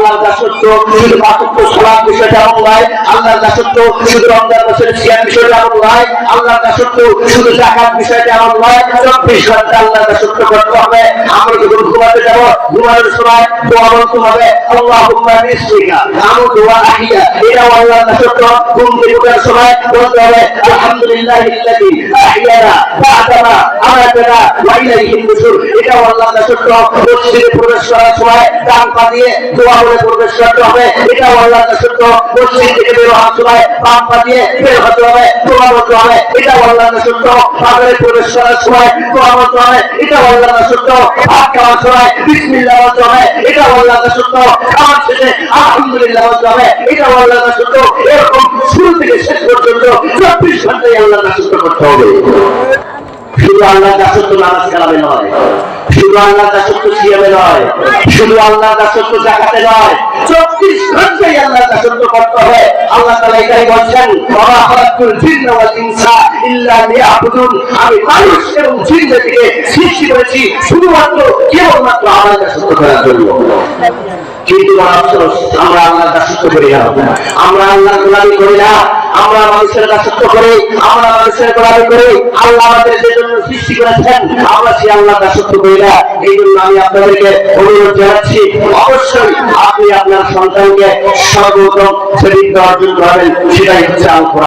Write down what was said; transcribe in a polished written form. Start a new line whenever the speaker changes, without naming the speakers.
আল্লাহর দাসত্ব শুধু পাঁচত্ব সালাত বিষয়টা এমন নয়, আল্লাহর দাসত্ব শুধু রমজান মাসের সিয়াম বিষয়টা এমন নয়, আল্লাহর দাসত্ব শুধু যাকাত বিষয়টা এমন নয়, 24 ঘন্টা আল্লাহর দাসত্ব করতে হবে। আমরা যখন ঘুমাতে যাব ঘুমানোর সময় দোয়া বলতে হবে আল্লাহুম্মা বিসমিকা আমুতু ওয়া আহইয়া, এটা আল্লাহর দাসত্ব। ঘুম থেকে ওঠার সময় বলতে হবে আলহামদুলিল্লাহিল্লাযী আহইয়ানা বা'দা মা আমাতানা ওয়া ইলাইহিন নুশুর, এটা আল্লাহর দাসত্ব। মসজিদে প্রবেশ করার সময় ডান পা দিয়ে দোয়া বলে প্রবেশ করতে হবে, এটা আল্লাহর দাসত্ব। মসজিদ থেকে বের হওয়ার সময় বাম পা দিয়ে বের হতে হবে, দোয়া বলতে হবে, এটা আল্লাহর দাসত্ব। বাজারে প্রবেশ করার সময় দোয়া বলতে হবে, এটা আল্লাহর দাসত্ব। ভাত খাওয়ার সময় বিসমিল্লাহ বলতে হবে, এটা আল্লাহর দাসত্ব। খাওয়ার শেষে আলহামদুলিল্লাহ বলতে হবে, এটা আল্লাহর দাসত্ব। এরকম শুরু থেকে শেষ পর্যন্ত 24 ঘন্টায় আল্লাহর দাসত্ব করতে হবে। শুধু আল্লাহর দাসত্ব নামাজ কালামে নয়, শুধু আল্লাহর দাসত্ব সিয়ামে নয়, শুধু আল্লাহর দাসত্ব যাকাতে নয়, 24 ঘন্টায় আল্লাহর দাসত্ব করতে হবে। আল্লাহ তাআলা এটাই বলছেন ওয়া খালাকুল জিন্না ওয়াল ইনসা ইল্লা লিয়াবুদুন, আমি মানুষ এবং জিন জাতিকে সৃষ্টি করেছি শুধুমাত্র কেবলমাত্র আমার দাসত্ব করার জন্য। কিন্তু আফসোস আমরা আল্লাহর দাসত্ব করি না, আমরা আল্লাহর গোলামি করি না, আমরা মানুষের দাসত্ব করি, আমরা মানুষের গোলামি করি। আল্লাহ আমাদের যে জন্য সৃষ্টি করেছেন আমরা সেই আল্লাহর দাসত্ব করি না। এই জন্য আমি আপনাদেরকে অনুরোধ জানাচ্ছি অবশ্যই আপনি আপনার সন্তানকে সর্বোত্তম শ্রেণীতে অর্জন করাবেন, সেটাই হচ্ছে আল কোরআন।